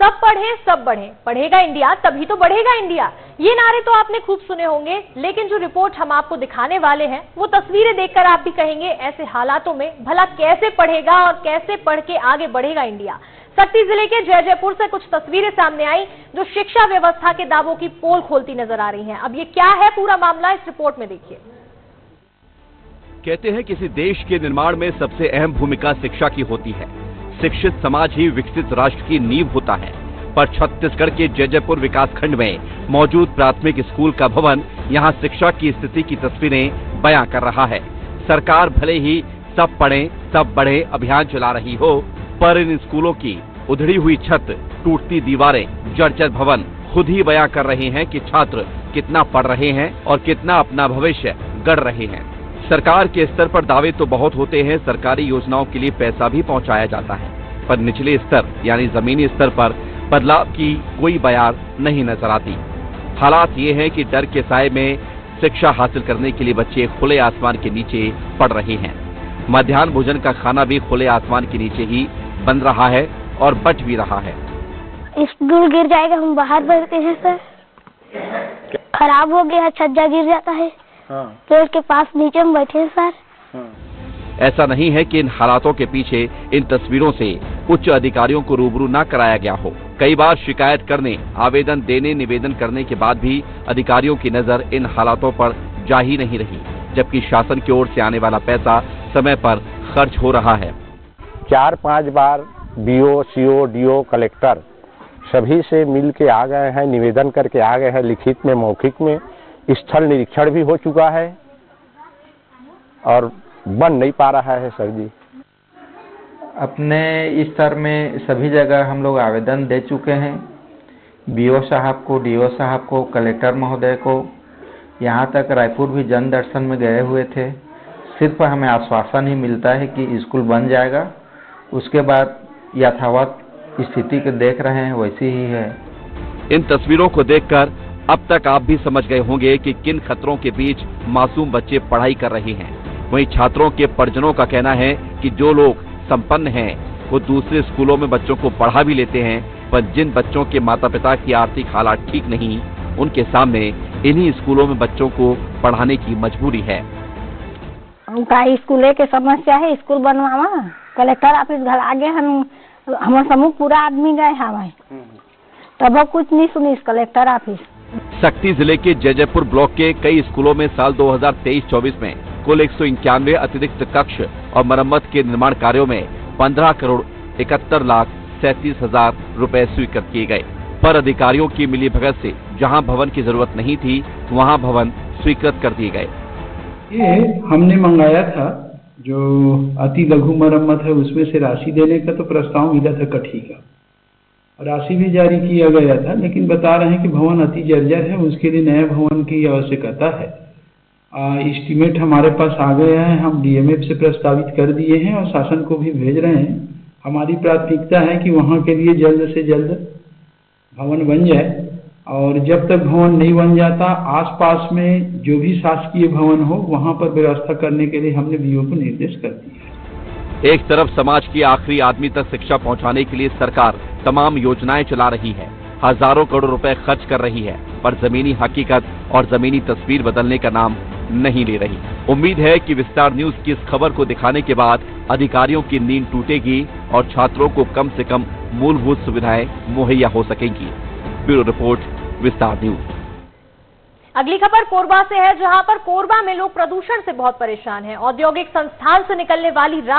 सब पढ़े सब बढ़े, पढ़ेगा इंडिया तभी तो बढ़ेगा इंडिया। ये नारे तो आपने खूब सुने होंगे, लेकिन जो रिपोर्ट हम आपको दिखाने वाले हैं वो तस्वीरें देखकर आप भी कहेंगे ऐसे हालातों में भला कैसे पढ़ेगा और कैसे पढ़ के आगे बढ़ेगा इंडिया। शक्ति जिले के जयपुर से कुछ तस्वीरें सामने आई जो शिक्षा व्यवस्था के दावों की पोल खोलती नजर आ रही हैं। अब ये क्या है पूरा मामला, इस रिपोर्ट में देखिए। कहते हैं किसी देश के निर्माण में सबसे अहम भूमिका शिक्षा की होती है। शिक्षित समाज ही विकसित राष्ट्र की नींव होता है। पर छत्तीसगढ़ के जयपुर विकासखंड में मौजूद प्राथमिक स्कूल का भवन यहां शिक्षा की स्थिति की तस्वीरें बयां कर रहा है। सरकार भले ही सब पढ़ें सब बढ़े अभियान चला रही हो, पर इन स्कूलों की उधड़ी हुई छत, टूटती दीवारें, जर्जर भवन खुद ही बयां कर रहे हैं कि छात्र कितना पढ़ रहे हैं और कितना अपना भविष्य गढ़ रहे हैं। सरकार के स्तर पर दावे तो बहुत होते हैं, सरकारी योजनाओं के लिए पैसा भी पहुंचाया जाता है, पर निचले स्तर यानी जमीनी स्तर पर बदलाव की कोई बयान नहीं नजर आती। हालात ये है कि डर के साए में शिक्षा हासिल करने के लिए बच्चे खुले आसमान के नीचे पढ़ रहे हैं। मध्याह्न भोजन का खाना भी खुले आसमान के नीचे ही बन रहा है और बच भी रहा है। स्कूल गिर जाएगा, हम बाहर बैठते हैं सर, खराब हो गया, छज्जा गिर जाता है। पेड़ के पास नीचे हम बैठे हैं सर। ऐसा नहीं है कि इन हालातों के पीछे इन तस्वीरों से उच्च अधिकारियों को रूबरू न कराया गया हो। कई बार शिकायत करने, आवेदन देने, निवेदन करने के बाद भी अधिकारियों की नजर इन हालातों पर जा ही नहीं रही, जबकि शासन की ओर से आने वाला पैसा समय पर खर्च हो रहा है। 4-5 बार बीओ, सीओ, डीओ, कलेक्टर सभी से मिल के आ गए हैं, निवेदन करके आ गए हैं, लिखित में, मौखिक में। स्थल निरीक्षण भी हो चुका है और बन नहीं पा रहा है सर जी। अपने स्तर में सभी जगह हम लोग आवेदन दे चुके हैं, बीओ साहब को, डीओ साहब को, कलेक्टर महोदय को, यहाँ तक रायपुर भी जन दर्शन में गए हुए थे। सिर्फ हमें आश्वासन ही मिलता है कि स्कूल बन जाएगा, उसके बाद यथावत स्थिति को देख रहे हैं वैसी ही है। इन तस्वीरों को देखकर अब तक आप भी समझ गए होंगे कि किन खतरों के बीच मासूम बच्चे पढ़ाई कर रहे हैं। वहीं छात्रों के परिजनों का कहना है कि जो लोग संपन्न हैं वो दूसरे स्कूलों में बच्चों को पढ़ा भी लेते हैं, पर जिन बच्चों के माता पिता की आर्थिक हालात ठीक नहीं, उनके सामने इन्हीं स्कूलों में बच्चों को पढ़ाने की मजबूरी है। उनका स्कूल के समस्या है, स्कूल बनवावा, कलेक्टर ऑफिस घर आगे हम समूह पूरा आदमी गए हमें, तब कुछ नहीं सुनी कलेक्टर ऑफिस। शक्ति जिले के जयपुर ब्लॉक के कई स्कूलों में साल 2023-24 में कुल 191 अतिरिक्त कक्ष और मरम्मत के निर्माण कार्यों में 15,71,37,000 रुपए स्वीकृत किए गए, पर अधिकारियों की मिलीभगत से जहां भवन की जरूरत नहीं थी वहां भवन स्वीकृत कर दिए गए। ये हमने मंगाया था, जो अति लघु मरम्मत है उसमें से राशि देने का तो प्रस्ताव मिला था कठी का, राशि भी जारी किया गया था, लेकिन बता रहे हैं कि भवन अति जर्जर है, उसके लिए नए भवन की आवश्यकता है। एस्टीमेट हमारे पास आ गया है, हम डीएमएफ से प्रस्तावित कर दिए हैं और शासन को भी भेज रहे हैं। हमारी प्राथमिकता है कि वहां के लिए जल्द से जल्द भवन बन जाए, और जब तक भवन नहीं बन जाता आसपास में जो भी शासकीय भवन हो वहां पर व्यवस्था करने के लिए हमने बीओ को निर्देश कर दिया है। एक तरफ समाज की आखिरी आदमी तक शिक्षा पहुंचाने के लिए सरकार तमाम योजनाएं चला रही है, हजारों करोड़ रुपए खर्च कर रही है, पर जमीनी हकीकत और जमीनी तस्वीर बदलने का नाम नहीं ले रही। उम्मीद है कि विस्तार न्यूज की इस खबर को दिखाने के बाद अधिकारियों की नींद टूटेगी और छात्रों को कम से कम मूलभूत सुविधाएं मुहैया हो सकेंगी। ब्यूरो रिपोर्ट, विस्तार न्यूज। अगली खबर कोरबा से है, जहां पर कोरबा में लोग प्रदूषण से बहुत परेशान हैं। औद्योगिक संस्थान से निकलने वाली